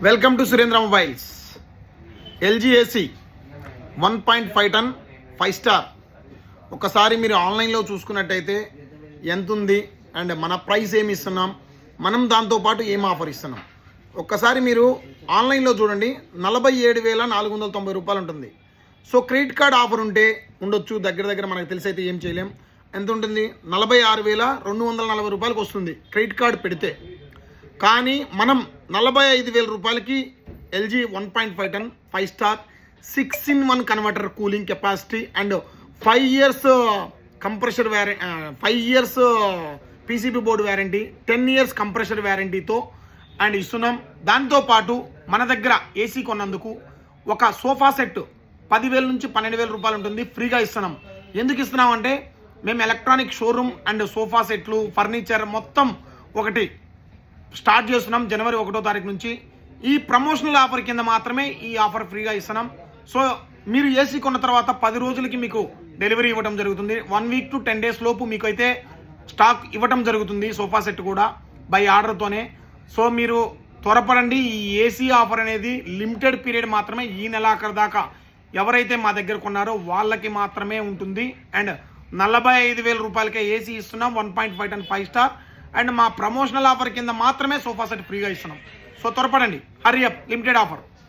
Welcome to Surendra mobiles. LG AC 1.5 ton 5 star. ఒకసారి మీరు ఆన్లైన్లో చూసుకున్నట్టయితే ఎంత ఉంది అండ్ మన ప్రైస్ ఏమి ఇస్తున్నాం, మనం దాంతోపాటు ఏం ఆఫర్ ఇస్తున్నాం ఒక్కసారి మీరు ఆన్లైన్లో చూడండి. 47,490 రూపాయలు ఉంటుంది. సో క్రెడిట్ కార్డ్ ఆఫర్ ఉంటే ఉండొచ్చు, దగ్గర మనకు తెలిసి అయితే ఏం చేయలేం. ఎంత ఉంటుంది? 46,240 రూపాయలకు వస్తుంది క్రెడిట్ కార్డ్ పెడితే. కానీ మనం 45,000 రూపాయలకి LG 1.5 ton 5 star 6-in-1 converter cooling capacity and 5 years compressor 5 years PCB board warranty, 10 years compressor వ్యారంటీతో అండ్ ఇస్తున్నాం. దాంతోపాటు మన దగ్గర ఏసీ కొన్నందుకు ఒక సోఫా సెట్ 10,000 నుంచి 12,000 రూపాయలు ఉంటుంది, ఫ్రీగా ఇస్తున్నాం. ఎందుకు ఇస్తున్నాం అంటే మేము ఎలక్ట్రానిక్ షోరూమ్ అండ్ సోఫా సెట్లు, ఫర్నిచర్ మొత్తం ఒకటి స్టార్ట్ చేస్తున్నాం జనవరి 1వ తారీఖు నుంచి. ఈ ప్రమోషనల్ ఆఫర్ కింద మాత్రమే ఈ ఆఫర్ ఫ్రీగా ఇస్తున్నాం. సో మీరు ఏసీ కొన్న తర్వాత 10 రోజులకి మీకు డెలివరీ ఇవ్వడం జరుగుతుంది. 1 week to 10 days లోపు మీకు అయితే స్టాక్ ఇవ్వటం జరుగుతుంది, సోఫా సెట్ కూడా బై ఆర్డర్తోనే. సో మీరు త్వరపడండి. ఈ ఏసీ ఆఫర్ అనేది లిమిటెడ్ పీరియడ్ మాత్రమే, ఈ నెలాఖరు దాకా ఎవరైతే మా దగ్గర కొన్నారో వాళ్ళకి మాత్రమే ఉంటుంది. అండ్ 45,000 రూపాయలకే ఏసీ ఇస్తున్నాం 1.5 టన్ 5 స్టార్ అండ్ మా ప్రమోషనల్ ఆఫర్ కింద మాత్రమే సోఫా సెట్ ఫ్రీగా ఇస్తున్నాం. సో త్వరపడండి, హరి అప్, లిమిటెడ్ ఆఫర్.